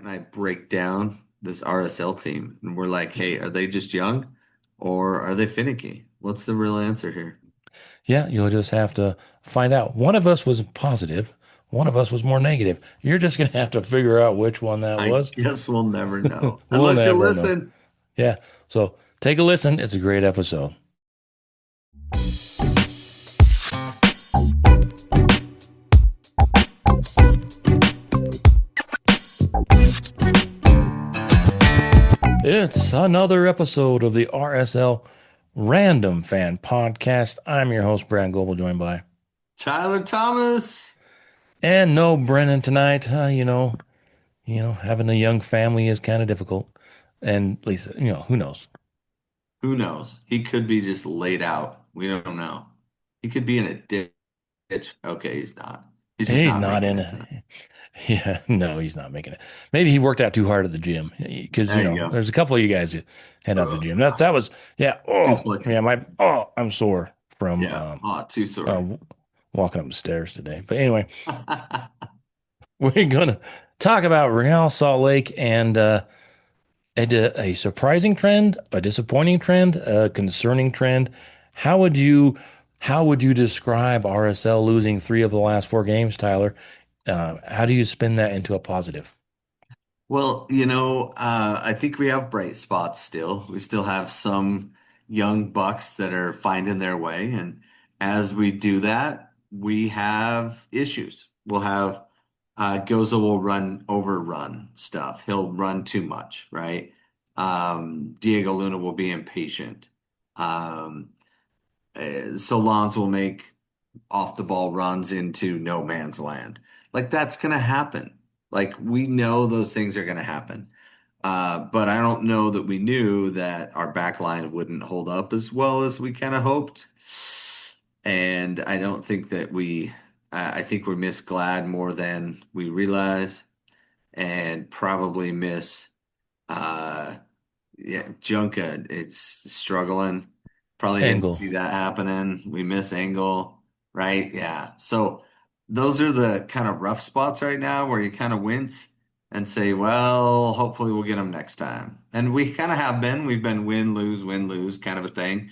and I break down this RSL team, and we're like, hey, are they just young or are they finicky? What's the real answer here? Yeah, you'll just have to find out. One of us was positive, one of us was more negative. You're just going to have to figure out which one that I was. guess we'll never know We'll unless you never know. listen. Yeah. So take a listen. It's a great episode. It's another episode of the RSL Random Fan Podcast. I'm your host, Brad Goble, joined by, Tyler Thomas. and no Brennan tonight. Having a young family is kind of difficult. And Lisa, who knows? Who knows? He could be just laid out. We don't know. He could be in a ditch. Okay, he's not. He's just He's not not making in it tonight. it. Yeah, no, he's not making it. Maybe he worked out too hard at the gym because There you go. there's a couple of you guys that head out to the gym. Ugh, That was yeah. too Oh yeah, flexible. I'm sore from Yeah. Oh, too uh, sore. walking up the stairs today. But anyway, we're gonna talk about Real Salt Lake and a surprising trend, a disappointing trend, a concerning trend. How would you how would you describe RSL losing three of the last four games, Tyler? How do you spin that into a positive? Well, I think we have bright spots still. We still have some young bucks that are finding their way. And as we do that, we have issues. We'll have Goza will run overrun stuff. He'll run too much, right? Diego Luna will be impatient. Um, Solans will make off the ball runs into no man's land. Like that's going to happen. Like we know those things are going to happen. But I don't know that we knew that our back line wouldn't hold up as well as we kind of hoped. And I don't think that I think we miss Glad more than we realize and probably miss, uh, yeah, Junka. It's struggling. Probably didn't Angle. see that happening. We miss Angle, right? Yeah. So those are the kind of rough spots right now where you kind of wince and say, well, hopefully we'll get them next time. And we kind of have been. We've been win, lose kind of a thing.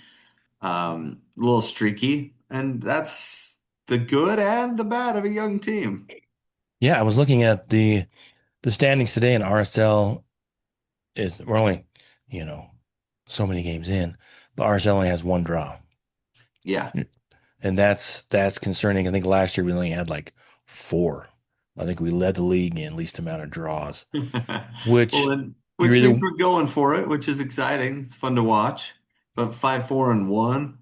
A little streaky. And that's the good and the bad of a young team. Yeah, I was looking at the standings today, and RSL is we're only, you know, so many games in, but RSL only has one draw. Yeah. And that's concerning. I think last year we only had like four. I think we led the league in least amount of draws, Well, which then, you're which means either we're going for it, which is exciting. It's fun to watch. But 5-4-1,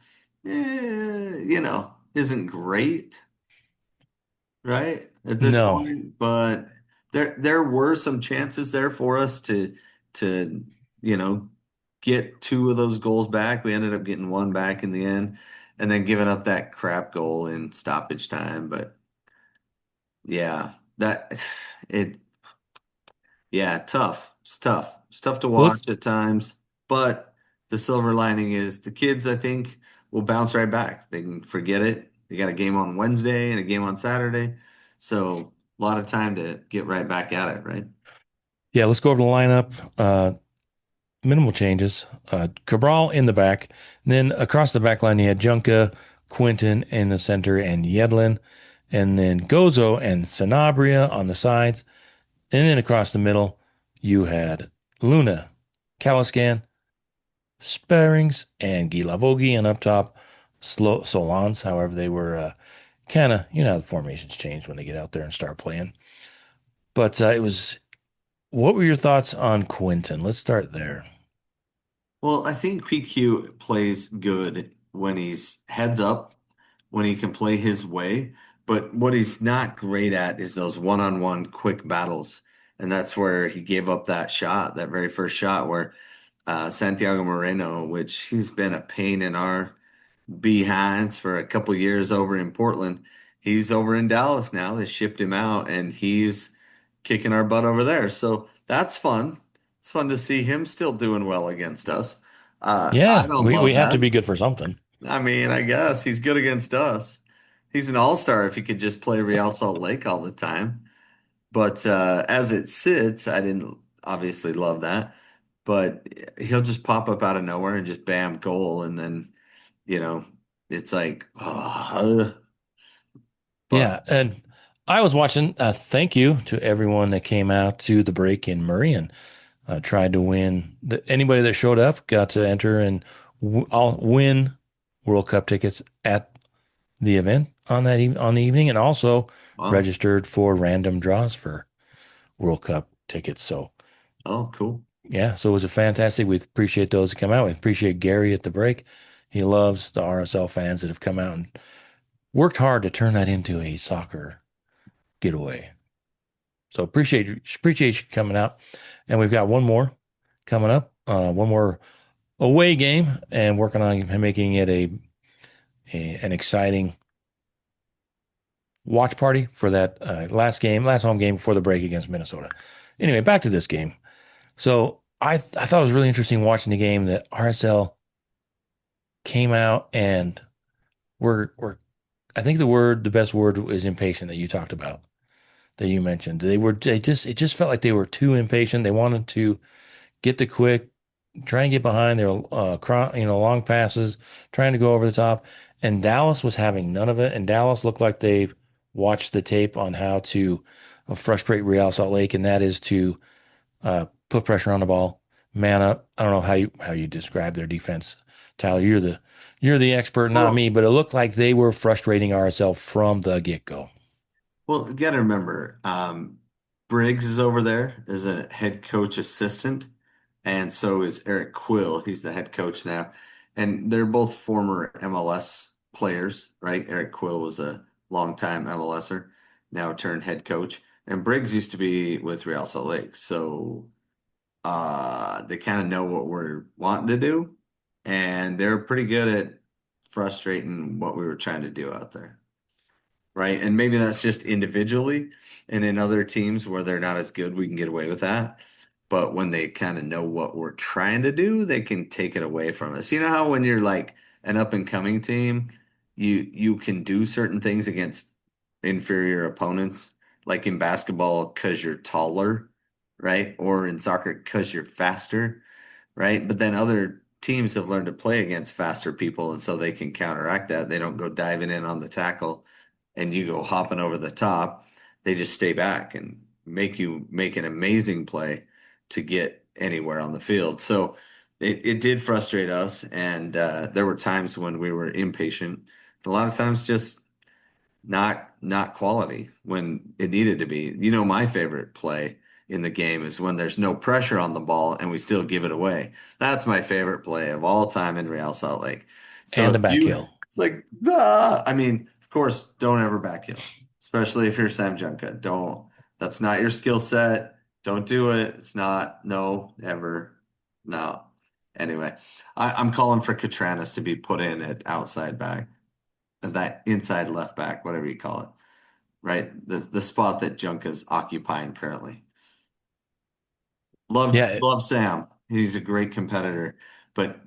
isn't great, right? At this no. point. But there were some chances there for us to, you know, get two of those goals back. We ended up getting one back in the end and then giving up that crap goal in stoppage time. But yeah, that it yeah, tough. It's tough. It's tough to Well, let's watch at times, but the silver lining is the kids, I think, will bounce right back. They can forget it. They got a game on Wednesday and a game on Saturday. So a lot of time to get right back at it, right? yeah, let's go over the lineup. Minimal changes. Cabral in the back. And then across the back line, you had Junka, Quinton in the center, and Yedlin. And then Gozo and Sanabria on the sides. And then across the middle, you had Luna, Caliscan, Sparings, and Gilavogi. And up top, Solans. However, they were kind of, the formations change when they get out there and start playing. But what were your thoughts on Quinton? Let's start there. Well, I think PQ plays good when he's heads up, when he can play his way. But what he's not great at is those one-on-one quick battles. And that's where he gave up that shot, that very first shot where Santiago Moreno, which he's been a pain in our behinds for a couple years over in Portland. He's over in Dallas now. They shipped him out and he's kicking our butt over there. So that's fun. It's fun to see him still doing well against us. I Yeah, don't we love have to that. be good for something. I mean, I guess he's good against us. He's an all-star if he could just play Real Salt Lake all the time. But as it sits, I didn't obviously love that. But he'll just pop up out of nowhere and just bam, goal. And then, you know, it's like, but Yeah, and I was watching. Thank you to everyone that came out to the break in Murray and tried to win. Anybody that showed up got to enter and I'll win World Cup tickets at the event on on the evening, and also wow. registered for random draws for World Cup tickets. So Oh, cool. yeah, so it was a fantastic. We appreciate those that come out. We appreciate Gary at the break. He loves the RSL fans that have come out and worked hard to turn that into a soccer getaway. So appreciate you coming out. And we've got one more coming up, one more away game, and working on making it an exciting watch party for that last home game before the break against Minnesota. Anyway, back to this game. So I thought it was really interesting watching the game that RSL came out and were I think the best word is impatient that you talked about, that you mentioned. It just felt like they were too impatient. They wanted to get the quick, try and get behind their long passes, trying to go over the top. And Dallas was having none of it. And Dallas looked like they've watched the tape on how to frustrate Real Salt Lake, and that is to put pressure on the ball, man up. I don't know how you describe their defense, Tyler. You're the expert, not Well, me. But it looked like they were frustrating RSL from the get go. well, you got to remember, Briggs is over there as a head coach assistant, and so is Eric Quill. He's the head coach now, and they're both former MLS players, right? Eric Quill was a longtime MLSer, now turned head coach, and Briggs used to be with Real Salt Lake, so they kind of know what we're wanting to do, and they're pretty good at frustrating what we were trying to do out there, right? And maybe that's just individually, and in other teams where they're not as good, we can get away with that. But when they kind of know what we're trying to do, they can take it away from us. You know how when you're like an up and coming team, you can do certain things against inferior opponents, like in basketball because you're taller, right? Or in soccer because you're faster, right? But then other teams have learned to play against faster people, and so they can counteract that. They don't go diving in on the tackle and you go hopping over the top. They just stay back and make you make an amazing play to get anywhere on the field. So it did frustrate us, and there were times when we were impatient. A lot of times just not quality when it needed to be. You know, my favorite play in the game is when there's no pressure on the ball and we still give it away. That's my favorite play of all time in Real Salt Lake. So And the if back you, heel. it's like, ah, I mean, of course, don't ever backheel, especially if you're Sam Junka. Don't, that's not your skill set. Don't do it. It's not, no, ever, no. Anyway, I'm calling for Catranas to be put in at outside back, that inside left back, whatever you call it, right? The spot that Junk is occupying currently. Yeah, Love Sam. He's a great competitor, but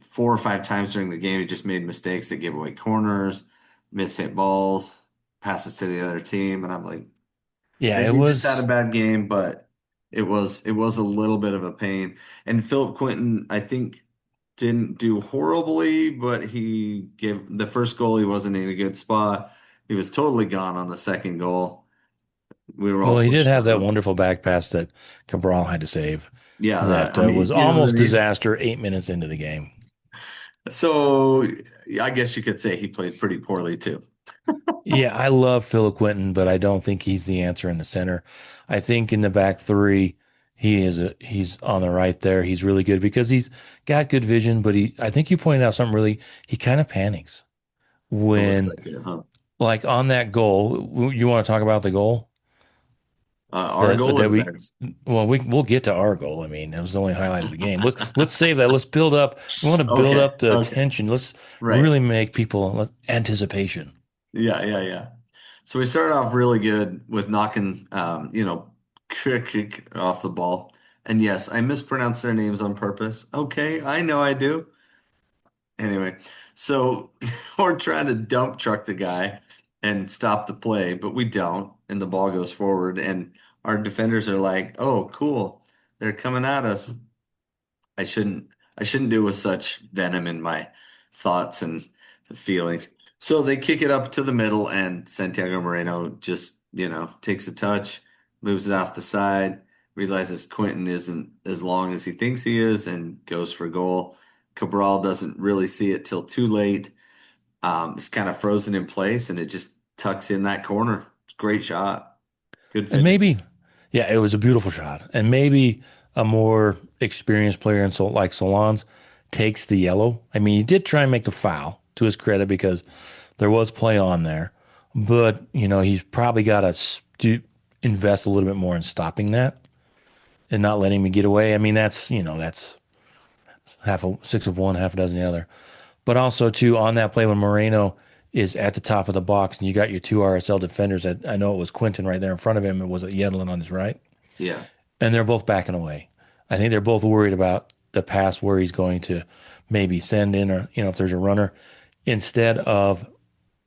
four or five times during the game he just made mistakes that gave away corners, miss hit balls, passes to the other team, and I'm like, yeah, it maybe he just had a was. bad game, but it was a little bit of a pain. And Philip Quinton, I think, didn't do horribly, but he gave the first goal, he wasn't in a good spot. He was totally gone on the second goal. We were Well, all he did pushed have that out. wonderful back pass that Cabral had to save. Yeah, That that I was mean, you know what I almost mean? disaster 8 minutes into the game. So I guess you could say he played pretty poorly too. Yeah, I love Philip Quinton, but I don't think he's the answer in the center. I think in the back three, he's on the right there. He's really good because he's got good vision, but I think you pointed out something really, he kind of panics It looks when, like it, huh? like on that goal. You want to talk about the goal Our goal that or we, theirs? well, we'll get to our goal. I mean, that was the only highlight of the game. Let's save that. Let's build up. We want to build Okay, up the okay, tension. Let's right. really make people anticipation. Yeah, yeah, yeah. So we started off really good with knocking, kick off the ball. And yes, I mispronounced their names on purpose. Okay, I know I do. Anyway, so we're trying to dump truck the guy and stop the play, but we don't, and the ball goes forward. And our defenders are like, oh, cool, they're coming at us. I shouldn't I shouldn't do with such venom in my thoughts and feelings. So they kick it up to the middle and Santiago Moreno just, takes a touch, moves it off the side, realizes Quentin isn't as long as he thinks he is and goes for goal. Cabral doesn't really see it till too late. It's kind of frozen in place and it just tucks in that corner. It's a great shot. Good And finish. maybe, yeah, it was a beautiful shot. And maybe a more experienced player in like Solans takes the yellow. I mean, he did try and make the foul to his credit because there was play on there, but he's probably got to invest a little bit more in stopping that and not letting me get away. I mean, that's half a six of one, half a dozen the other. But also too on that play when Moreno is at the top of the box and you got your two RSL defenders. I know it was Quinton right there in front of him. It was Yedlin on his right, Yeah. and they're both backing away. I think they're both worried about the pass where he's going to maybe send in, or if there's a runner, instead of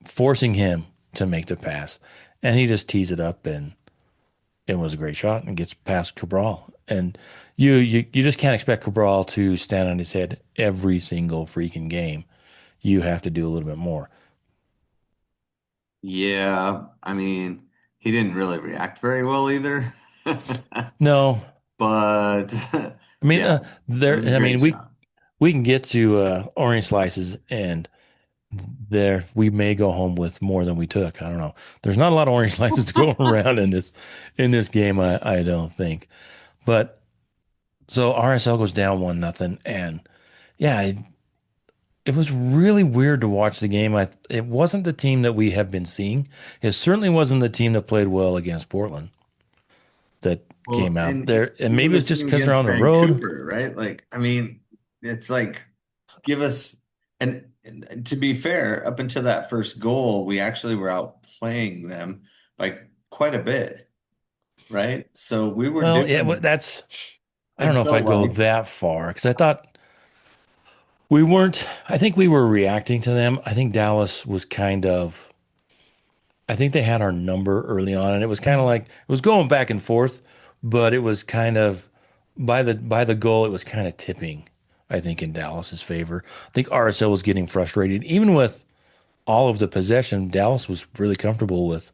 forcing him to make the pass. And he just tees it up, and it was a great shot and gets past Cabral. And you just can't expect Cabral to stand on his head every single freaking game. You have to do a little bit more. Yeah, I mean, he didn't really react very well either. No, But I mean yeah, it there. was a I great mean shot. we can get to orange slices, and there we may go home with more than we took. I don't know. There's not a lot of orange slices to go around in this game. I don't think. But so RSL goes down 1-0, and yeah, it was really weird to watch the game. It wasn't the team that we have been seeing. It certainly wasn't the team that played well against Portland that Well, came out and there. And even maybe the it's just team because they're against on the road. Vancouver, right? Like, I mean, it's like give us and to be fair, up until that first goal, we actually were outplaying them by quite a bit, right? So we were Well, yeah, doing, that's. I it don't know if felt I'd go like, that far because I thought we weren't. I think we were reacting to them. I think Dallas was kind of. I think they had our number early on, and it was kind of like it was going back and forth, but it was kind of by the goal, it was kind of tipping. I think in Dallas's favor. I think RSL was getting frustrated, even with all of the possession. Dallas was really comfortable with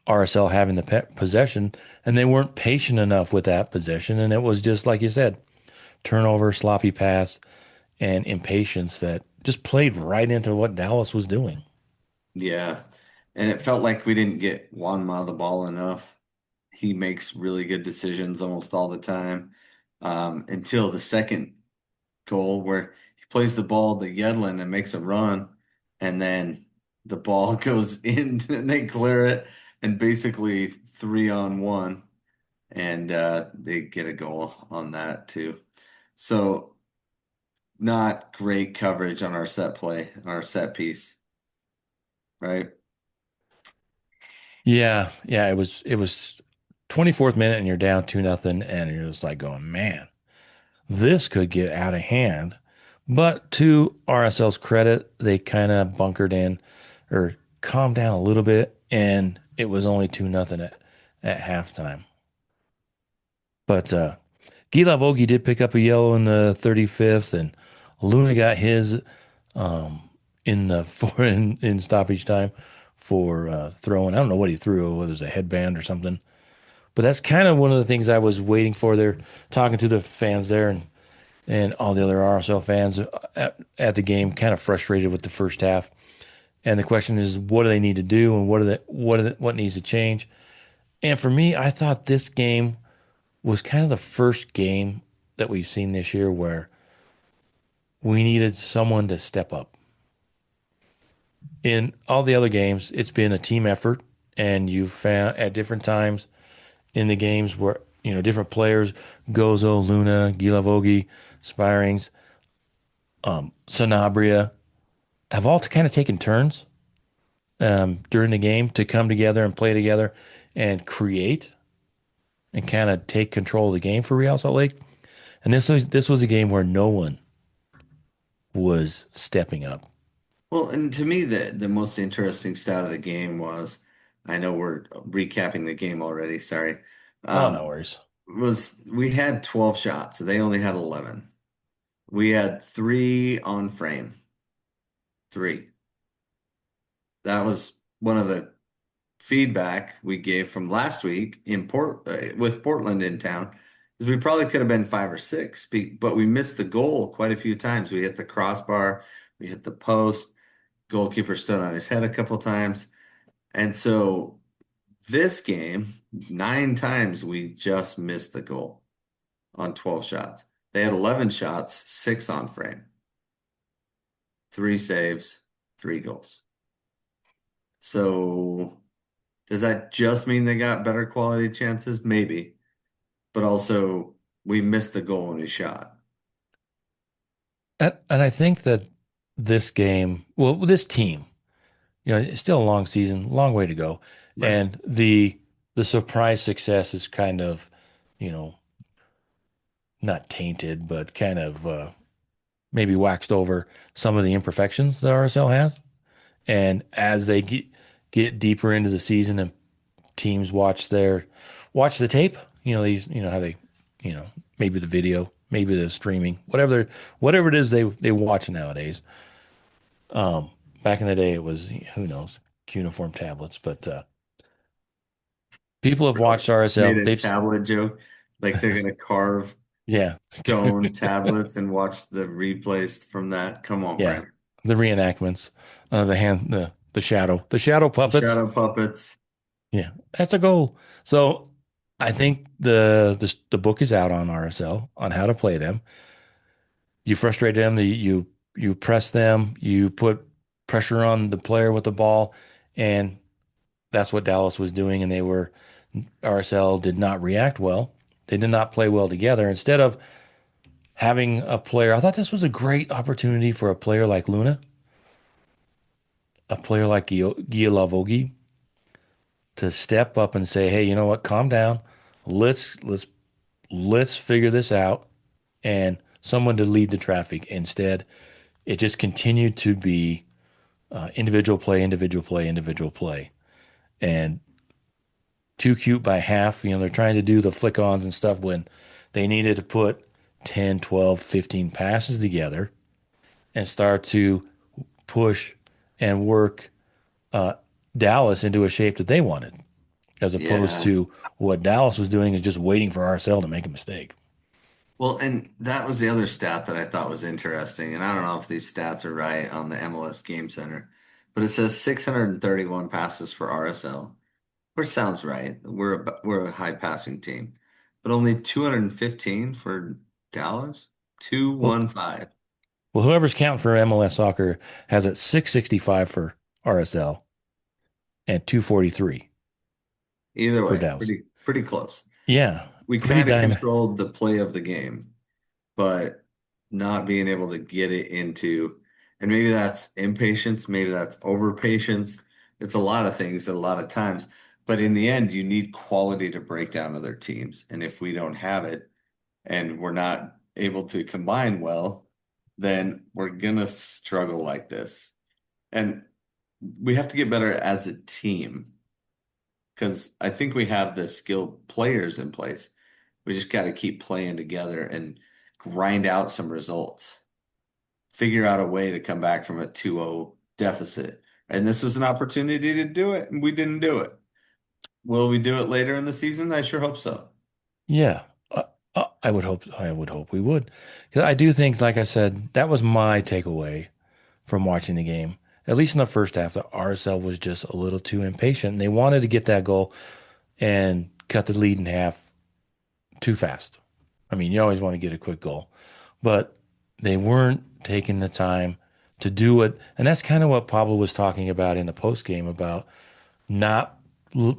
RSL having the possession, and they weren't patient enough with that possession, and it was just like you said, turnover, sloppy pass, and impatience that just played right into what Dallas was doing. yeah. And it felt like we didn't get Juanma the ball enough. He makes really good decisions almost all the time. Until the second goal where he plays the ball to Yedlin and makes a run, and then the ball goes in and they clear it, and basically 3-on-1, and they get a goal on that too. So not great coverage on our set play, our set piece, right? Yeah, it was 24th minute and you're down 2-0 and you're just like going, man, this could get out of hand. But to RSL's credit, they kind of bunkered in or calmed down a little bit and it was only 2-0 at halftime. But Gila Vogie did pick up a yellow in the 35th, and Luna got his in the in stoppage time for throwing. I don't know what he threw, whether it was a headband or something. But that's kind of one of the things I was waiting for there, talking to the fans there and all the other RSL fans at the game, kind of frustrated with the first half. And the question is, what do they need to do, and what needs to change? And for me, I thought this game was kind of the first game that we've seen this year where we needed someone to step up. In all the other games, it's been a team effort, and you've found at different times in the games where different players, Gozo, Luna, Gilavogi, Spirings, Sanabria, have all kind of taken turns during the game to come together and play together and create and kind of take control of the game for Real Salt Lake. And this was a game where no one was stepping up. Well, and to me, the most interesting stat of the game was, I know we're recapping the game already, sorry, Oh, no Um, worries. was we had 12 shots, so they only had 11. We had three on frame, three. That was one of the feedback we gave from last week in with Portland in town, is we probably could have been five or six, but we missed the goal quite a few times. We hit the crossbar, we hit the post, goalkeeper stood on his head a couple times. And so this game, nine times we just missed the goal on 12 shots. They had 11 shots, six on frame, three saves, three goals. So does that just mean they got better quality chances? Maybe. But also we missed the goal when we shot. And I think that this game, well, this team, it's still a long season, long way to go. Right. And the surprise success is kind of, you know, not tainted, but kind of maybe waxed over some of the imperfections that RSL has. And as they get deeper into the season and teams watch the tape, how they, you know, maybe the video, maybe the streaming, whatever it is they watch nowadays. Um, Back in the day, it was who knows cuneiform tablets, but people have Really? watched Made RSL. a tablet joke. Like they're gonna carve Yeah, stone tablets and watch the replays from that. Come on, yeah, Brent. the reenactments, the shadow The puppets. shadow puppets. Yeah, that's a goal. So I think the book is out on RSL on how to play them. You frustrate them, you press them, you put pressure on the player with the ball, and that's what Dallas was doing. And RSL did not react well. They did not play well together. Instead of having a player, I thought this was a great opportunity for a player like Luna, a player like Guilavogi, to step up and say, "Hey, you know what? Calm down. Let's figure this out." And someone to lead the traffic. Instead, it just continued to be individual play, individual play, individual play, and too cute by half. They're trying to do the flick ons and stuff when they needed to put 10, 12, 15 passes together and start to push and work uh, Dallas into a shape that they wanted, as opposed Yeah. to what Dallas was doing is just waiting for RSL to make a mistake. Well, and that was the other stat that I thought was interesting. And I don't know if these stats are right on the MLS Game Center, but it says 631 passes for RSL, which sounds right. We're a high passing team, but only 215 for Dallas. Well, 215. well, whoever's counting for MLS soccer has it 665 for RSL and 243 Either for way, Dallas. pretty close. Yeah, We pretty kind of dime. controlled the play of the game, but not being able to get it into, and maybe that's impatience, maybe that's over patience. It's a lot of things at a lot of times, but in the end, you need quality to break down other teams. And if we don't have it and we're not able to combine well, then we're gonna struggle like this. And we have to get better as a team because I think we have the skilled players in place. We just got to keep playing together and grind out some results. Figure out a way to come back from a 2-0 deficit. And this was an opportunity to do it, and we didn't do it. Will we do it later in the season? I sure hope so. Yeah, I would hope we would. 'Cause I do think, like I said, that was my takeaway from watching the game. At least in the first half, the RSL was just a little too impatient. And they wanted to get that goal and cut the lead in half too fast. I mean, you always want to get a quick goal, but they weren't taking the time to do it. And that's kind of what Pablo was talking about in the post game about not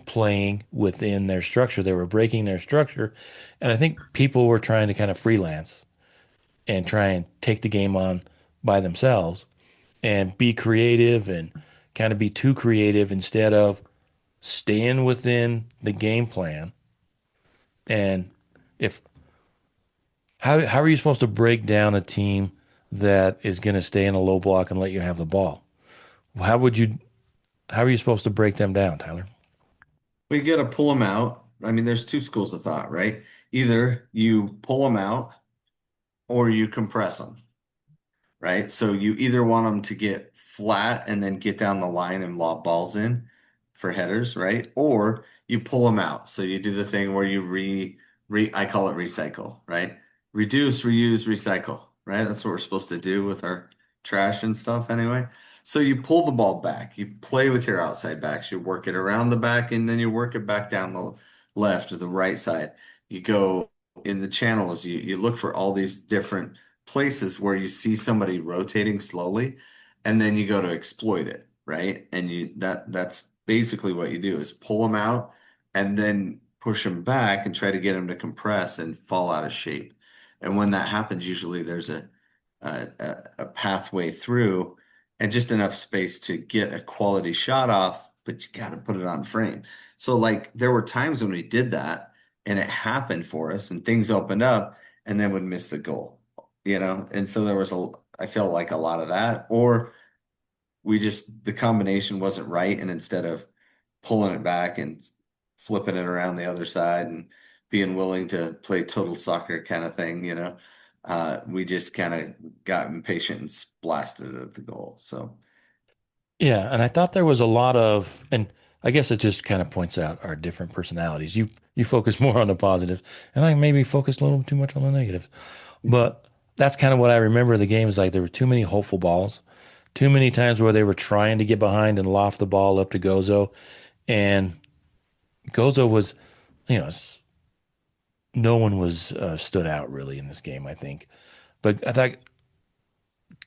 playing within their structure. They were breaking their structure. And I think people were trying to kind of freelance and try and take the game on by themselves and be creative and kind of be too creative instead of staying within the game plan. And if how are you supposed to break down a team that is going to stay in a low block and let you have the ball? How would you how are you supposed to break them down, Tyler? We got to pull them out I mean, there's two schools of thought, right? Either you pull them out or you compress them, right? So you either want them to get flat and then get down the line and lob balls in for headers, right? Or you pull them out. So you do the thing where you I call it recycle, right? Reduce, reuse, recycle, right? That's what we're supposed to do with our trash and stuff anyway. So you pull the ball back, you play with your outside backs, you work it around the back, and then you work it back down the left or the right side. You go in the channels, you look for all these different places where you see somebody rotating slowly and then you go to exploit it, right? And that's basically what you do is pull them out and then push them back and try to get them to compress and fall out of shape. And when that happens, usually there's a pathway through and just enough space to get a quality shot off, but you got to put it on frame. So like there were times when we did that and it happened for us and things opened up and then would miss the goal, you know? And so there was I felt like a lot of that, or the combination wasn't right. And instead of pulling it back and flipping it around the other side and being willing to play total soccer kind of thing, we just kind of got impatient and blasted it at the goal. So, Yeah, and I thought there was a lot of, and I guess it just kind of points out our different personalities. You focus more on the positive, and I maybe focused a little too much on the negative. But that's kind of what I remember of the game is like there were too many hopeful balls, too many times where they were trying to get behind and loft the ball up to Gozo, and Gozo was, you know, no one was stood out really in this game, I think. But I thought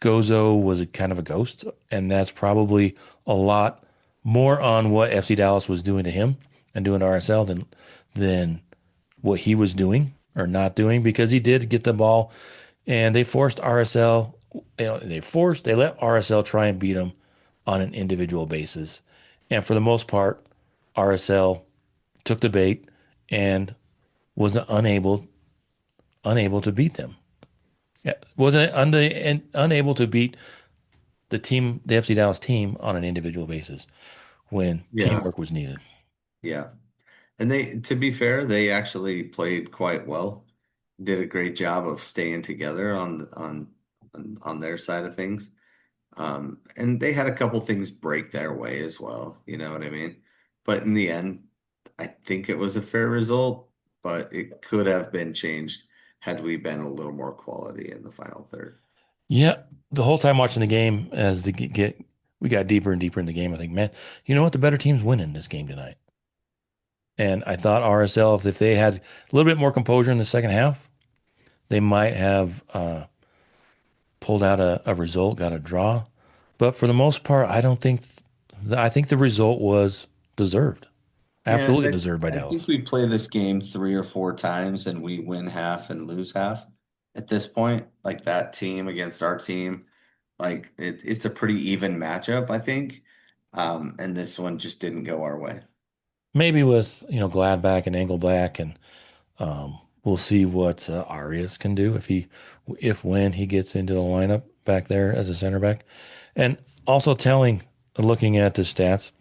Gozo was a kind of a ghost, and that's probably a lot more on what FC Dallas was doing to him and doing to RSL than what he was doing or not doing because he did get the ball and they forced RSL, they let RSL try and beat him on an individual basis. And for the most part, RSL took the bait and was unable to beat them. Yeah, wasn't unable to beat the FC Dallas team on an individual basis when yeah, teamwork was needed. yeah. And to be fair, they actually played quite well. Did a great job of staying together on their side of things. And they had a couple things break their way as well, you know what I mean? But in the end, I think it was a fair result, but it could have been changed had we been a little more quality in the final third. Yeah, the whole time watching the game as we got deeper and deeper in the game, I think, man, you know what? The better team's winning this game tonight. And I thought RSL, if they had a little bit more composure in the second half, they might have pulled out a result, got a draw. But for the most part, I don't think, I think the result was deserved, Yeah, absolutely deserved by I think Dallas. we play this game 3 or 4 times and we win half and lose half at this point. Like that team against our team, like it's a pretty even matchup, I think. And this one just didn't go our way. Maybe with, Gladbach and Engelbach and we'll see what Arias can do if when he gets into the lineup back there as a center back. And also looking at the stats,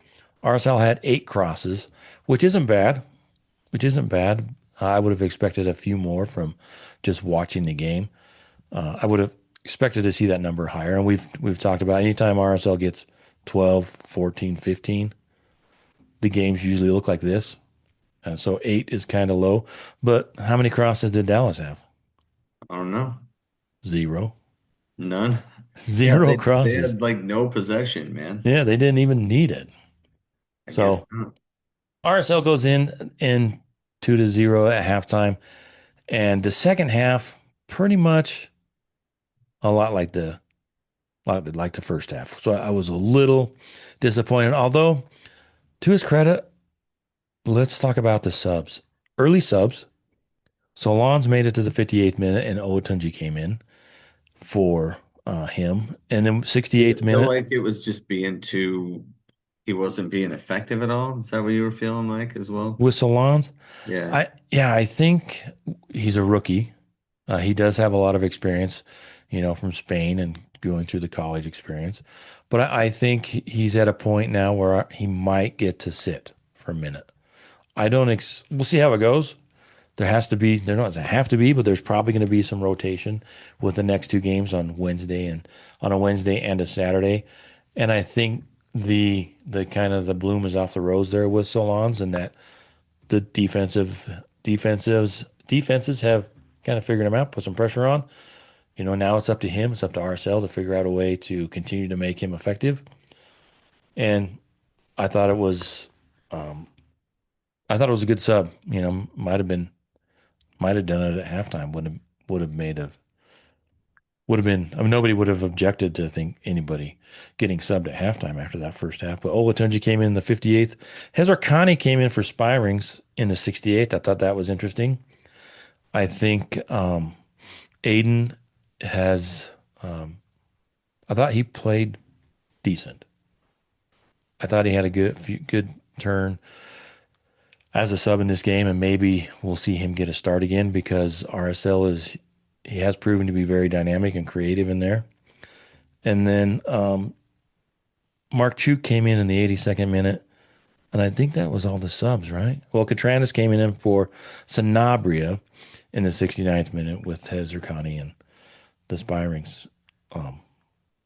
RSL had 8 crosses, which isn't bad. Which isn't bad. I would have expected a few more from just watching the game. I would have expected to see that number higher. And we've talked about anytime RSL gets 12, 14, 15, the games usually look like this. So 8 is kind of low. But how many crosses did Dallas have? I don't know. Zero. None. Yeah, Zero they crosses. had like no possession, man. Yeah, they didn't even need it. I guess So not. RSL goes in 2-0 at halftime. And the second half, pretty much a lot like the first half. So I was a little disappointed. Although, to his credit, let's talk about the subs. Early subs. Solon's made it to the 58th minute, and Olatunji came in for him. And then Did 68th it feel minute like it was just he wasn't being effective at all? Is that what you were feeling like as well? with Solon's. Yeah. I think he's a rookie. He does have a lot of experience, from Spain and going through the college experience. But I think he's at a point now where he might get to sit for a minute. I don't ex we'll see how it goes. There doesn't have to be, but there's probably going to be some rotation with the next two games on a Wednesday and a Saturday. And I think the kind of the bloom is off the rose there with Solons and that the defenses have kind of figured him out, put some pressure on. Now it's up to him, it's up to RSL to figure out a way to continue to make him effective. And I thought it was I thought it was a good sub. Might have done it at halftime. Would have made a would have been. I mean, nobody would have objected to think anybody getting subbed at halftime after that first half. But Olatunji came in the 58th. Hezarkhani came in for Spirings in the 68th. I thought that was interesting. I think Aiden has. I thought he played decent. I thought he had a good turn as a sub in this game, and maybe we'll see him get a start again because RSL is he has proven to be very dynamic and creative in there. And then Mark Chuk came in the 82nd minute, and I think that was all the subs, right? Well, Catranis came in for Sanabria in the 69th minute with Hezarkhani and the Spirings um,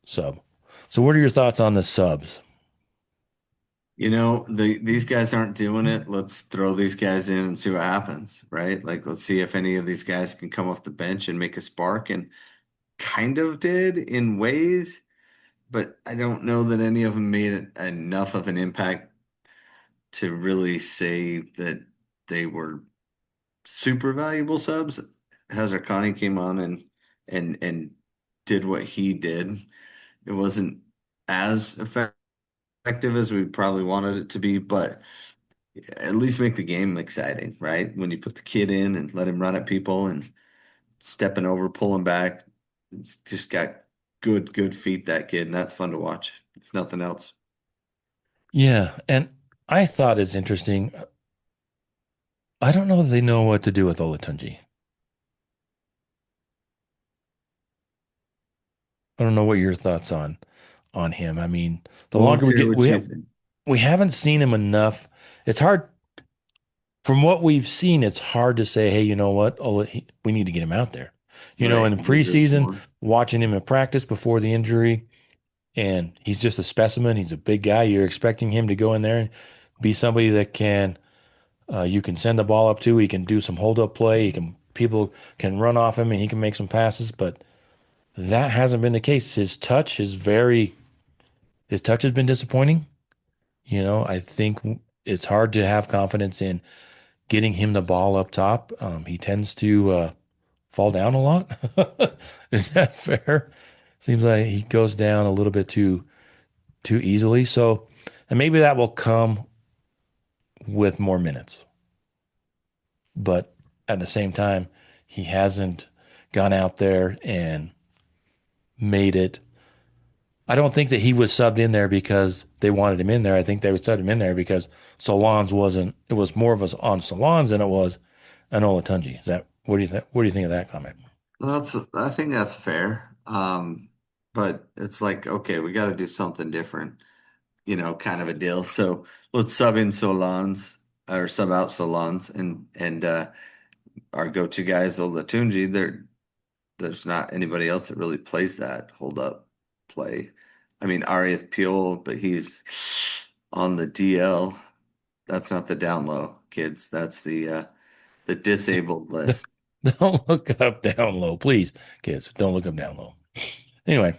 sub. So, what are your thoughts on the subs? These guys aren't doing it. Let's throw these guys in and see what happens, right? Like, let's see if any of these guys can come off the bench and make a spark. And kind of did in ways, but I don't know that any of them made enough of an impact to really say that they were super valuable subs. Hazard came on and did what he did. It wasn't as effective as we probably wanted it to be, but at least make the game exciting, right? When you put the kid in and let him run at people and stepping over, pulling back, it's just got good feet, that kid, and that's fun to watch, if nothing else. Yeah, and I thought it's interesting. I don't know if they know what to do with Olatunji. I don't know what your thoughts on him. I mean, the Well, longer let's we hear get, what you think. we haven't seen him enough. It's hard from what we've seen. It's hard to say, hey, you know what? We need to get him out there. Right. In He deserves preseason, more. watching him in practice before the injury, and he's just a specimen. He's a big guy. You're expecting him to go in there and be somebody that you can send the ball up to. He can do some hold up play. People can run off him and he can make some passes, but that hasn't been the case. His touch has been disappointing. I think it's hard to have confidence in getting him the ball up top. He tends to fall down a lot. Is that fair? Seems like he goes down a little bit too easily. So, and maybe that will come with more minutes. But at the same time, he hasn't gone out there and made it. I don't think that he was subbed in there because they wanted him in there. I think they would sub him in there because Solans wasn't. It was more of us on Solans than it was an Olatunji. Is that what do you think? What do you think of that comment? I think that's fair. But it's like, okay, we got to do something different, kind of a deal. So let's sub in Solans or sub out Solans and our go-to guys, Olatunji. There's not anybody else that really plays that hold up play. I mean, Arieth Pure, but he's on the DL. That's not the down low, kids. That's the disabled list. Don't look up down low, please, kids. Don't look up down low. Anyway,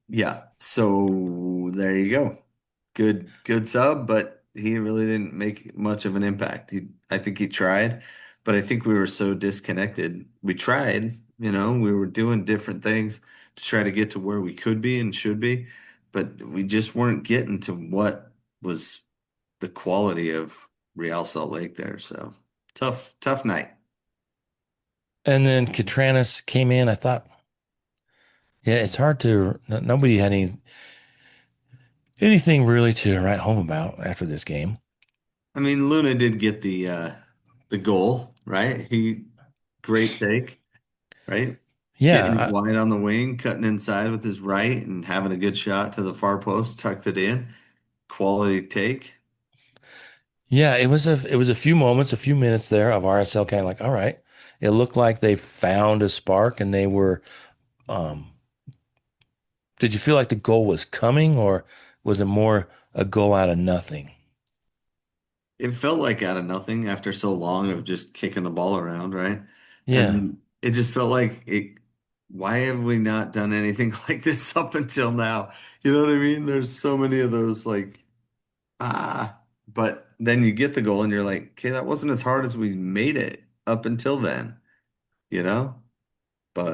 Yeah. So there you go. Good sub, but he really didn't make much of an impact. I think he tried, but I think we were so disconnected. We tried, we were doing different things to try to get to where we could be and should be, but we just weren't getting to what was the quality of Real Salt Lake there. So tough night. and then Catranis came in. I thought, yeah, it's hard to. Nobody had anything really to write home about after this game. I mean, Luna did get the goal, right? Great take, right? Getting it Yeah, wide on the wing, cutting inside with his right and having a good shot to the far post, tucked it in. Quality take. Yeah, it was a few moments, a few minutes there of RSL kind of like, all right. It looked like they found a spark and they were um did you feel like the goal was coming or was it more a goal out of nothing? It felt like out of nothing after so long of just kicking the ball around, right? And Yeah. then it just felt like it, why have we not done anything like this up until now? You know what I mean? There's so many of those like, but then you get the goal and you're like, okay, that wasn't as hard as we made it up until then, you know?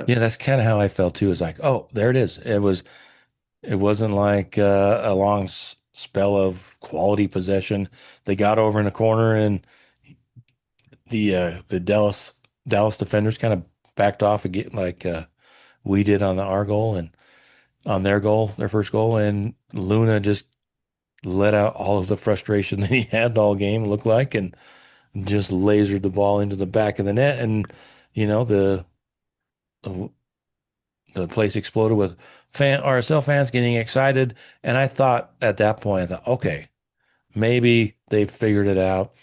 Yeah, But that's kind of how I felt too. It's like, oh, there it is. It wasn't like a long spell of quality possession. They got over in the corner and the Dallas defenders kind of backed off again like we did on our goal and on their goal, their first goal, and Luna just let out all of the frustration that he had all game, looked like, and just lasered the ball into the back of the net, and the the place exploded with RSL fans getting excited, and I thought at that point, I thought, okay, maybe they figured it out,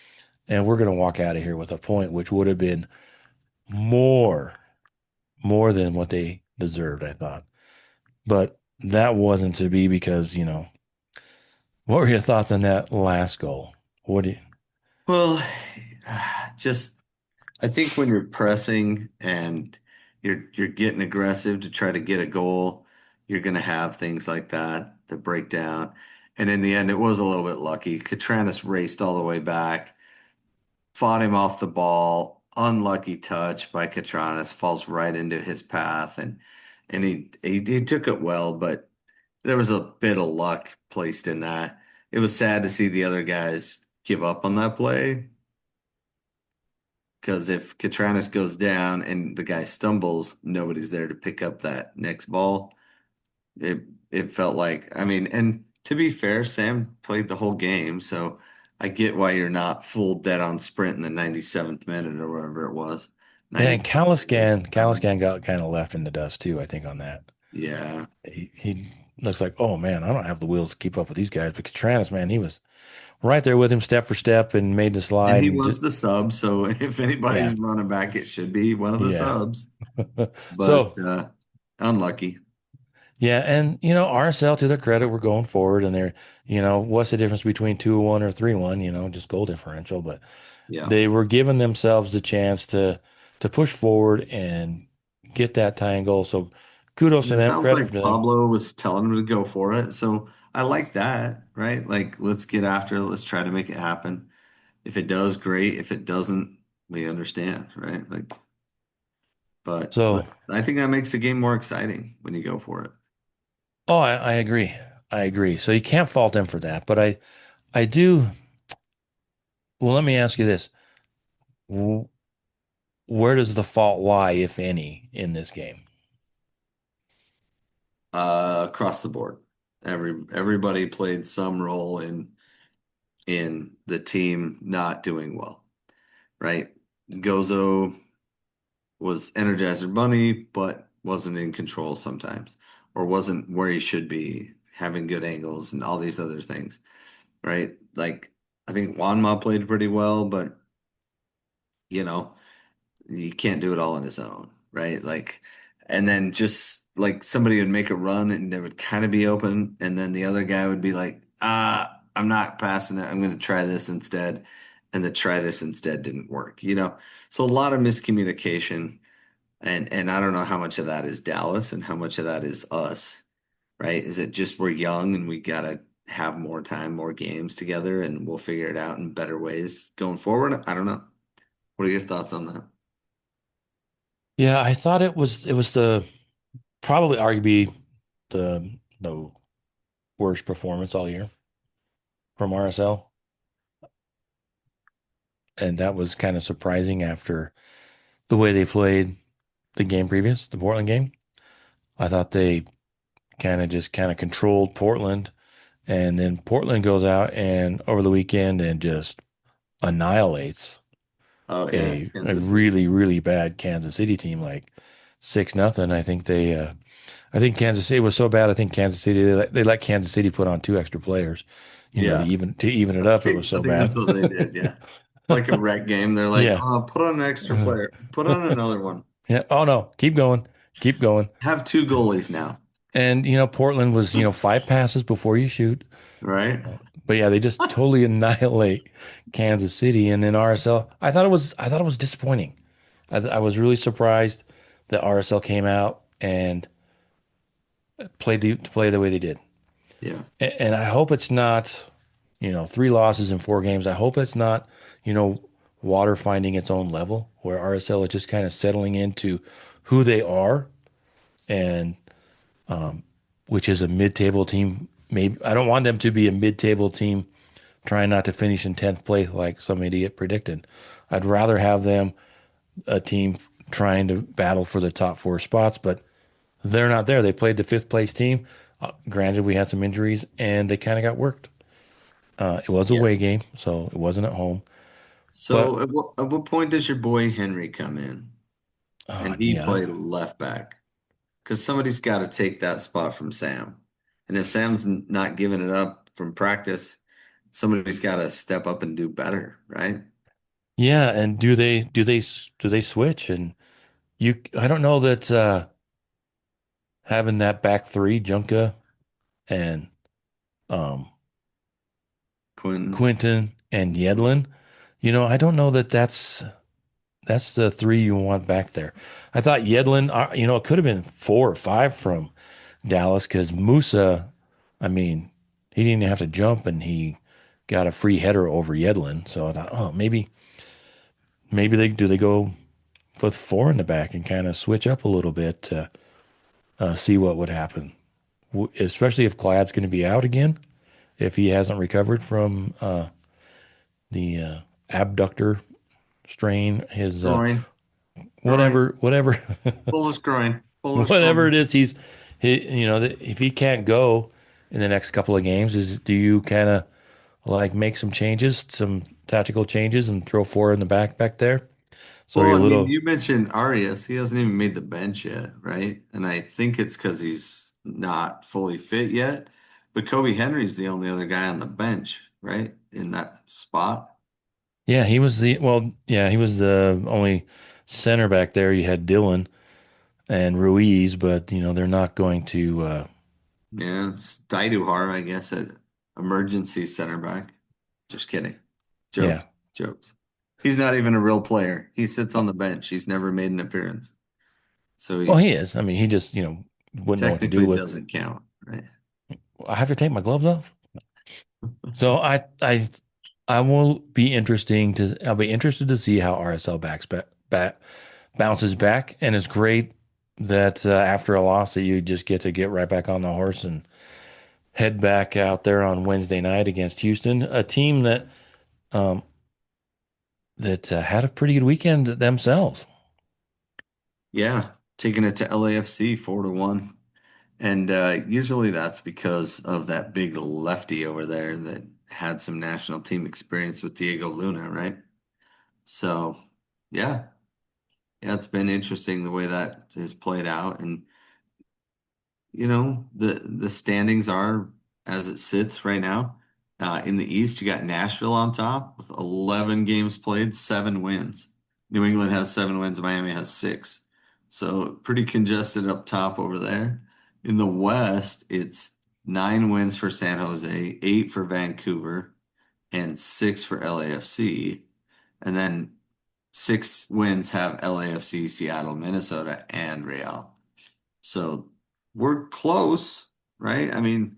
and we're gonna walk out of here with a point, which would have been more more than what they deserved, I thought, but that wasn't to be because what were your thoughts on that last goal? What do you? well, just I think when you're pressing and you're getting aggressive to try to get a goal, you're going to have things like that that break down. And in the end, it was a little bit lucky. Catranis raced all the way back, fought him off the ball. Unlucky touch by Catranis falls right into his path, and he took it well, but there was a bit of luck placed in that. It was sad to see the other guys give up on that play because if Catranis goes down and the guy stumbles, nobody's there to pick up that next ball. It it felt like, I mean, and to be fair, Sam played the whole game, so I get why you're not full dead on sprint in the 97th minute or whatever it was. Yeah, and 90, Caliscan got kind of left in the dust too, I think, on that. yeah. He looks like, oh man, I don't have the wheels to keep up with these guys. But Catranis, man, he was right there with him step for step and made the And slide he and was just the sub, so if yeah, anybody's running back, it should be one of the yeah. subs. But So unlucky. yeah, and RSL to their credit, we're going forward and they're, what's the difference between 2-1 or 3-1, just goal differential. But Yeah. they were giving themselves the chance to push forward and get that tying goal. So kudos And to it them, sounds credit like to them. Pablo was telling him to go for it. So I like that, right? Like, let's get after it. Let's try to make it happen. If it does, great. If it doesn't, we understand, right? Like, but So, I think that makes the game more exciting when you go for it. oh, I agree. I agree. So you can't fault them for that. But I do. Well, let me ask you this. Wh- Where does the fault lie, if any, in this game? Across the board, everybody played some role in the team not doing well, right? Gozo was Energizer Bunny, but wasn't in control sometimes, or wasn't where he should be, having good angles and all these other things, right? Like I think Wanma played pretty well, but you know, you can't do it all on his own, right? Like, and then just like somebody would make a run and they would kind of be open, and then the other guy would be like, I'm not passing it. I'm going to try this instead. And the try this instead didn't work, you know? So a lot of miscommunication. And I don't know how much of that is Dallas and how much of that is us, right? Is it just we're young and we gotta have more time, more games together, and we'll figure it out in better ways going forward? I don't know. What are your thoughts on that? Yeah, I thought it was the probably arguably the worst performance all year from RSL, and that was kind of surprising after the way they played the game previous, the Portland game. I thought they kind of controlled Portland, and then Portland goes out and over the weekend and just annihilates Oh yeah, a Kansas City. really really bad Kansas City team like 6-0. I think Kansas City was so bad. I think Kansas City they let Kansas City put on two extra players Yeah. To even it up, it was I so think bad. that's what they did. Yeah. Like a rec game. They're like, Yeah. oh, put on an extra player. Put on another one. Yeah. Oh no, keep going. Keep going. Have two goalies now. And Portland was, five passes before you shoot. Right? But yeah, they just totally annihilate Kansas City. And then RSL, I thought it was disappointing. I was really surprised that RSL came out and play the way they did. Yeah. And I hope it's not, three losses in four games. I hope it's not, you know, water finding its own level where RSL is just kind of settling into who they are and which is a mid-table team. Maybe I don't want them to be a mid-table team trying not to finish in 10th place like some idiot predicted. I'd rather have them a team trying to battle for the top four spots, but they're not there. They played the fifth place team. Granted, we had some injuries and they kind of got worked. It was a Yeah. away game, so it wasn't at home. So But at what point does your boy Henry come in and he yeah, play left back? Because somebody's got to take that spot from Sam. And if Sam's not giving it up from practice, somebody's got to step up and do better, right? yeah. And do they switch? And I don't know that having that back three, Junka and um, Quinn, Quinton and Yedlin. I don't know that that's the three you want back there. I thought Yedlin, it could have been four or five from Dallas because Musa, I mean, he didn't have to jump and he got a free header over Yedlin. So I thought, oh, maybe they go with four in the back and kind of switch up a little bit to see what would happen, especially if Clad's going to be out again, if he hasn't recovered from the abductor strain, his groin, groin, whatever pull his groin, pull his whatever groin. it is, if he can't go in the next couple of games, do you kind of like make some changes, some tactical changes, and throw four in the back there? So Well, you're I a mean, little, you mentioned Arias. He hasn't even made the bench yet, right? And I think it's because he's not fully fit yet. But Kobe Henry's the only other guy on the bench, right? In that spot. yeah, he was the only center back there. You had Dylan and Ruiz, but they're not going to. Yeah, it's Daiduhar, I guess, at emergency center back. Just kidding. Yeah, Jokes, jokes. He's not even a real player. He sits on the bench. He's never made an appearance. So well, he he is. I mean, he just wouldn't know what to do technically with. doesn't count, right? I have to take my gloves off. So I will be interesting to I'll be interested to see how RSL bounces back, and it's great that after a loss that you just get right back on the horse and head back out there on Wednesday night against Houston, a team um, that had a pretty good weekend themselves. Yeah, taking it to LAFC 4-1. And usually that's because of that big lefty over there that had some national team experience with Diego Luna, right? So, yeah, yeah, it's been interesting the way that has played out. And the standings are as it sits right now. In the East, you got Nashville on top with 11 games played, 7 wins. New England has 7 wins, Miami has 6. So pretty congested up top over there. In the West, it's 9 wins for San Jose, 8 for Vancouver, and 6 for LAFC. And then 6 wins have LAFC, Seattle, Minnesota, and Real. So we're close, right? I mean,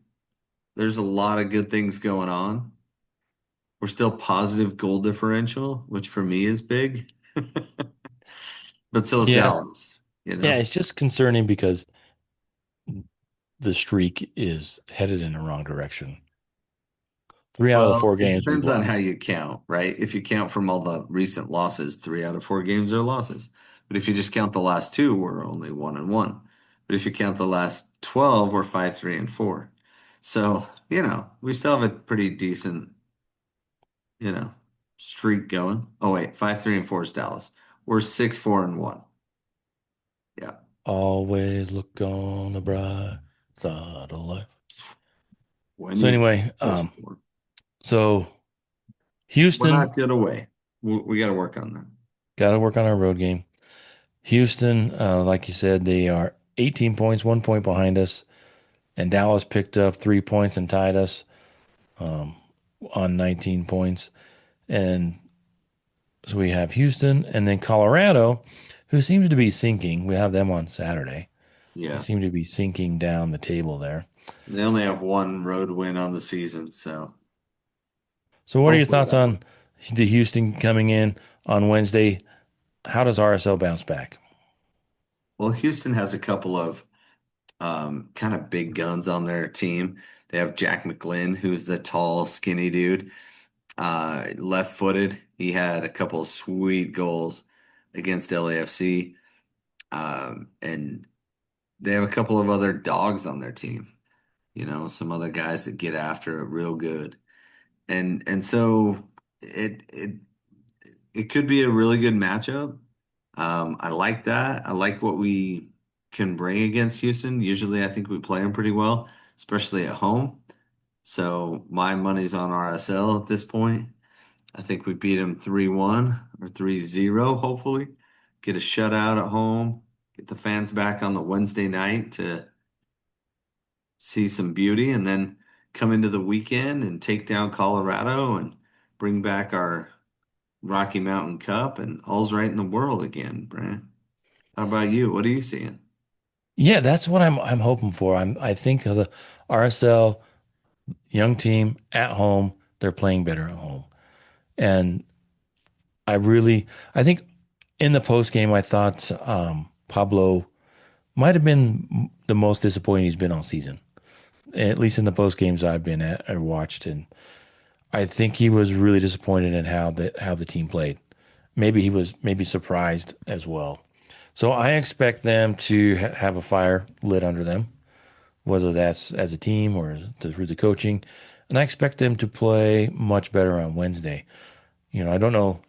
there's a lot of good things going on. We're still positive goal differential, which for me is big, but so is Yeah, Dallas, you yeah, know? it's just concerning because the streak is headed in the wrong direction. Three out of the Well, four it games we've depends on how lost. you count, right? If you count from all the recent losses, 3 out of 4 games are losses. But if you just count the last two, we're only 1-1. But if you count the last 12, we're 5-3-4. So, we still have a pretty decent you know, streak going. Oh wait, 5-3-4 is Dallas. We're 6-4-1. Yeah. Always look on the bright side of life. When So you anyway, those four. So We're Houston not good away. We got to work on that. got to work on our road game. Houston, like you said, they are 18 points, 1 point behind us, and Dallas picked up 3 points and tied us um, on 19 points. And so we have Houston, and then Colorado, who seems to be sinking. We have them on Saturday. They Yeah. seem to be sinking down the table there. They only have one road win on the season, so So, what are your hopefully thoughts that one. on the Houston coming in on Wednesday? How does RSL bounce back? Well, Houston has a couple of kind of big guns on their team. They have Jack McGlynn, who's the tall, skinny dude, left-footed. He had a couple of sweet goals against LAFC, and they have a couple of other dogs on their team. Some other guys that get after it real good, and so it it could be a really good matchup. I like that. I like what we can bring against Houston. Usually, I think we play them pretty well, especially at home. So my money's on RSL at this point. I think we beat them 3-1 or 3-0, hopefully. Get a shutout at home. Get the fans back on the Wednesday night to see some beauty, and then come into the weekend and take down Colorado and bring back our Rocky Mountain Cup, and all's right in the world again, Brant. How about you? What are you seeing? Yeah, that's what I'm hoping for. I think of the RSL young team at home, they're playing better at home. And I think in the post game, I thought Pablo might have been the most disappointing he's been all season, at least in the post games I've been at or watched. And I think he was really disappointed in how the team played. Maybe he was maybe surprised as well. So I expect them to have a fire lit under them, whether that's as a team or through the coaching. And I expect them to play much better on Wednesday. I don't know.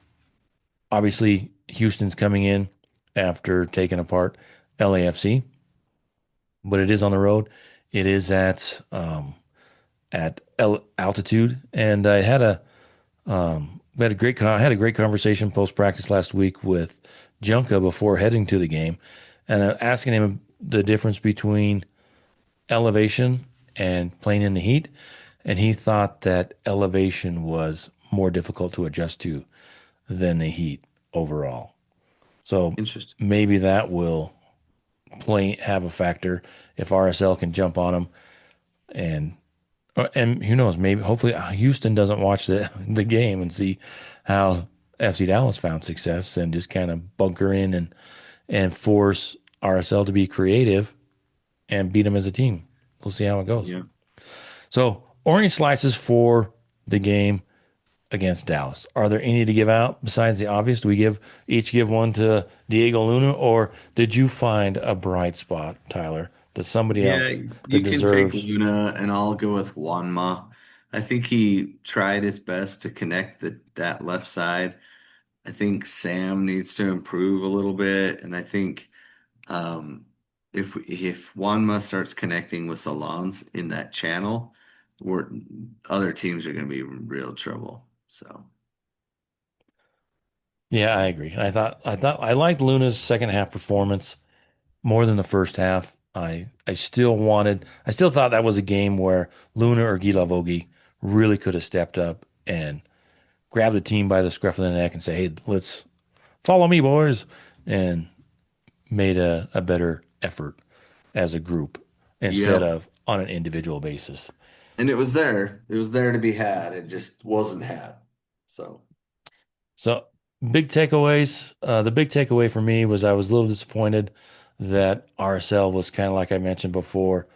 Obviously, Houston's coming in after taking apart LAFC, but it is on the road. It is at altitude, and I had a great conversation post practice last week with Junka before heading to the game, and asking him the difference between elevation and playing in the heat, and he thought that elevation was more difficult to adjust to than the heat overall. So Interesting. maybe that will play have a factor if RSL can jump on them, and who knows, maybe hopefully Houston doesn't watch the game and see how FC Dallas found success and just kind of bunker in and force RSL to be creative and beat them as a team. We'll see how it goes. Yeah. So, orange slices for the game against Dallas. Are there any to give out besides the obvious? Do we each give one to Diego Luna, or did you find a bright spot, Tyler, that somebody Yeah, else that you can take deserves? Luna, and I'll go with Juanma. I think he tried his best to connect that left side. I think Sam needs to improve a little bit, and I think um, if Juanma starts connecting with Salons in that channel, we're other teams are going to be in real trouble. So Yeah, I agree. I thought I liked Luna's second half performance more than the first half. I still thought that was a game where Luna or Guy Lavogi really could have stepped up and grabbed the team by the scruff of the neck and say, "Hey, let's follow me, boys," and made a better effort as a group instead yep, of on an individual basis. and it was there. It was there to be had. It just wasn't had. So So, big takeaways. The big takeaway for me was I was a little disappointed that RSL was kind of like I mentioned before,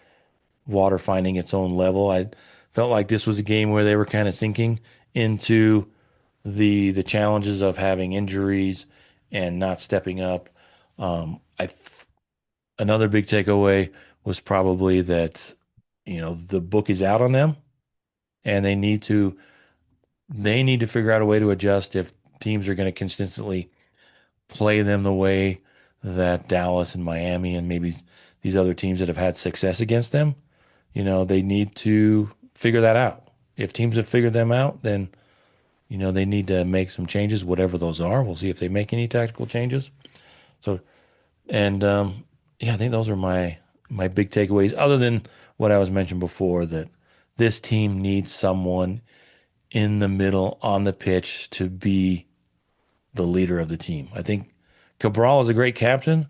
water finding its own level. I felt like this was a game where they were kind of sinking into the challenges of having injuries and not stepping up. Another big takeaway was probably that the book is out on them, and they need to figure out a way to adjust if teams are going to consistently play them the way that Dallas and Miami and maybe these other teams that have had success against them. They need to figure that out. if teams have figured them out, then they need to make some changes, whatever those are. We'll see if they make any tactical changes. So, and yeah, I think those are my big takeaways. Other than what I was mentioned before, that this team needs someone in the middle on the pitch to be the leader of the team. I think Cabral is a great captain,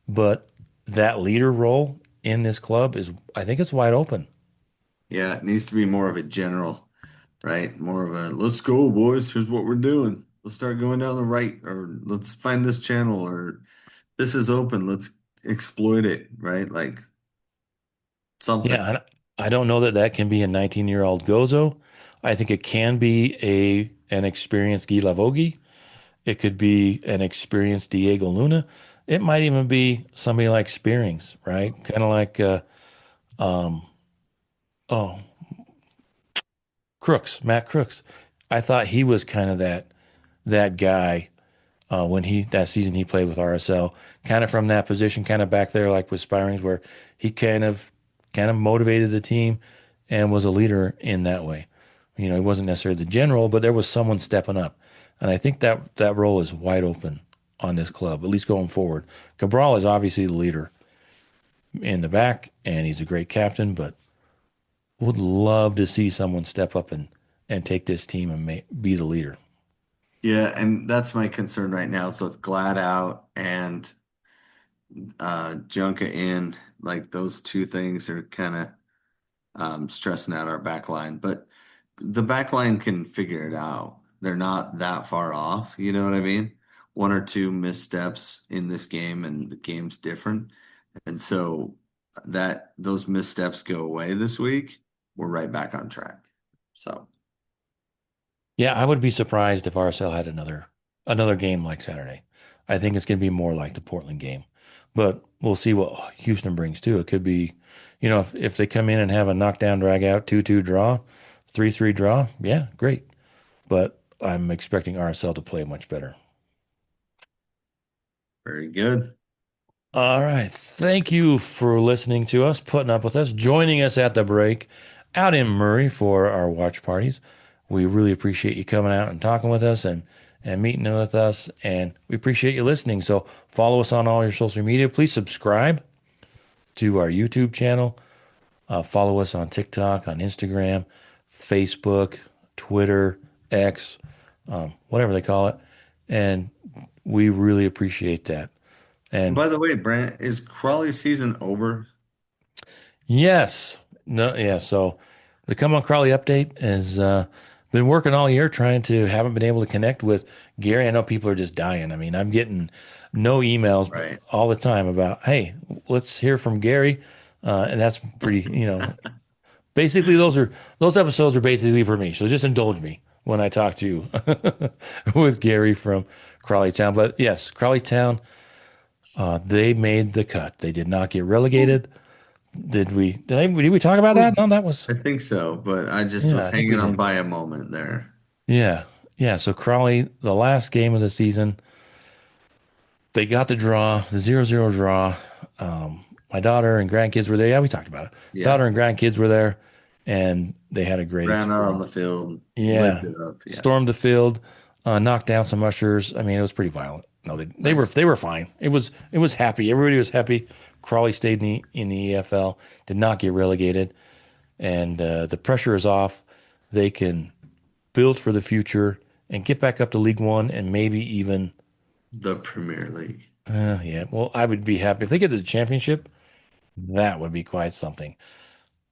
but that leader role in this club I think it's wide open. Yeah, it needs to be more of a general, right? More of a let's go, boys. Here's what we're doing. Let's start going down the right, or let's find this channel, or this is open. Let's exploit it, right? Like something. Yeah, I don't know that that can be a 19-year-old Gozo. I think it can be an experienced Guy Lavogi. It could be an experienced Diego Luna. It might even be somebody like Spearings, right? Kind of like um, oh, Crooks, Matt Crooks. I thought he was kind of that guy when he that season he played with RSL, kind of from that position, kind of back there like with Spirings, where he kind of motivated the team and was a leader in that way. He wasn't necessarily the general, but there was someone stepping up, and I think that role is wide open on this club, at least going forward. Cabral is obviously the leader in the back, and he's a great captain, but would love to see someone step up and take this team and be the leader. Yeah, and that's my concern right now. So with Glad out and Junka in, like those two things are kind of stressing out our back line. But the back line can figure it out. They're not that far off. You know what I mean? One or two missteps in this game, and the game's different. And so that those missteps go away this week, we're right back on track. So, Yeah, I would be surprised if RSL had another game like Saturday. I think it's going to be more like the Portland game, but we'll see what Houston brings too. It could be, if they come in and have a knockdown, drag out, 2-2 draw, 3-3 draw, yeah, great. But I'm expecting RSL to play much better. very good. All right. Thank you for listening to us, putting up with us, joining us at the break out in Murray for our watch parties. We really appreciate you coming out and talking with us and meeting with us. And we appreciate you listening. So follow us on all your social media. Please subscribe to our YouTube channel. Follow us on TikTok, on Instagram, Facebook, Twitter, X, whatever they call it. And we really appreciate that. And And by the way, Brant, is Crawley season over? yes. No, yeah. So the Come On Crawley update has been working all year trying to haven't been able to connect with Gary. I know people are just dying. I mean, I'm getting no emails Right. all the time about, hey, let's hear from Gary. And that's pretty, basically those episodes are basically for me. So just indulge me when I talk to you with Gary from Crawley Town. But yes, Crawley Town, they made the cut. They did not get Well, relegated. Did we talk about well, that? No, that was I think so, but I just yeah, was I think we hanging on did. by a moment there. Yeah. Yeah. So Crawley, the last game of the season, they got the draw, the 0-0 draw. My daughter and grandkids were there. Yeah, we talked about it. Yeah. Daughter and grandkids were there and they had a great Ran out on experience. the field, lived Yeah. it up. Yeah. Stormed the field, knocked down some ushers. I mean, it was pretty violent. No, they were Nice. they were fine. It was happy. Everybody was happy. Crawley stayed in the EFL, did not get relegated, and the pressure is off. They can build for the future and get back up to League One and maybe even, The Premier League. yeah, well, I would be happy if they get to the championship. That would be quite something.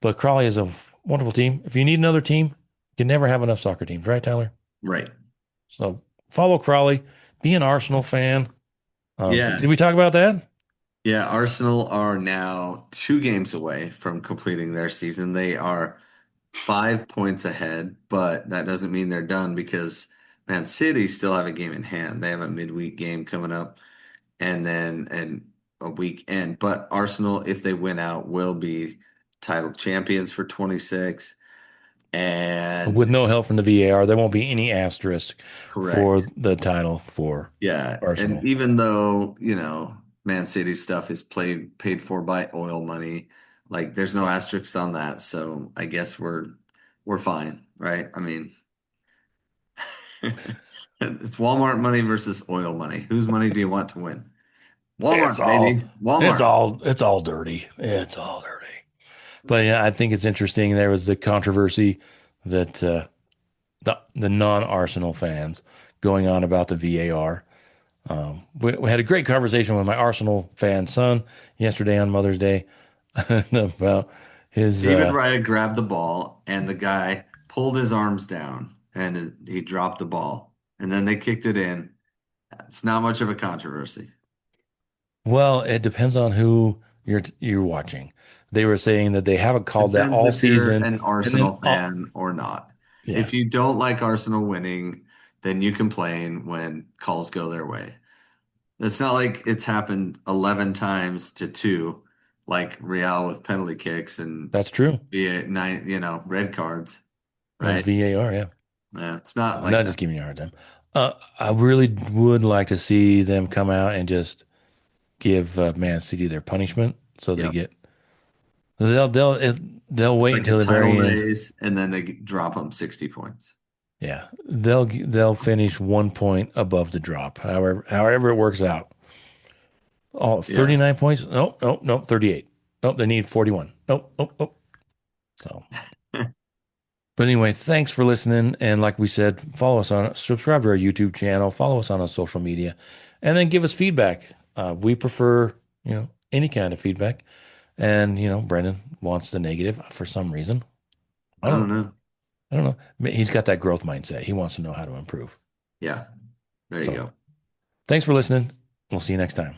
But Crawley is a wonderful team. If you need another team, you can never have enough soccer teams, right, Tyler? Right. So follow Crawley, be an Arsenal fan. Yeah. Did we talk about that? Yeah. Arsenal are now 2 games away from completing their season. They are 5 points ahead, but that doesn't mean they're done because Man City still have a game in hand. They have a midweek game coming up and then a weekend. But Arsenal, if they win out, will be title champions for 26. With And no help from the VAR, there won't be any asterisk for correct. the title for Yeah. And Arsenal. even though, Man City stuff is paid for by oil money, like there's no asterisk on that. So I guess we're we're fine, right? I mean, it's Walmart money versus oil money. Whose money do you want to win? It's Walmart, all, baby. Walmart. it's all dirty. It's all dirty. But yeah, I think it's interesting. There was the controversy that the non-Arsenal fans going on about the VAR. We had a great conversation with my Arsenal fan son yesterday on Mother's Day about his David Raya grabbed the ball and the guy pulled his arms down and he dropped the ball. And then they kicked it in. It's not much of a controversy. well, it depends on who you're watching. They were saying that they haven't called that Depends all if you're season, an and then Arsenal fan or not. yeah, If you don't like Arsenal winning, then you complain when calls go their way. It's not like it's happened 11 times to two, like Real with penalty kicks and that's true. be nine, red cards, And right? VAR, yeah. Yeah, it's not like Not that. just giving you a hard time. I really would like to see them come out and just give Man City their punishment, so they Yep. get they'll wait Like a until the title very end. race, and then they drop them 60 points. Yeah, they'll finish 1 point above the drop, however it works out. Oh, Yeah. 39 points? Nope, nope, nope, 38. Nope, they need 41. Nope, nope, nope. So, but anyway, thanks for listening. And like we said, subscribe to our YouTube channel, follow us on our social media, and then give us feedback. We prefer, any kind of feedback. And, Brendan wants the negative for some reason. I I don't don't, know. I don't know. He's got that growth mindset. He wants to know how to improve. Yeah. There you So go. thanks for listening. We'll see you next time.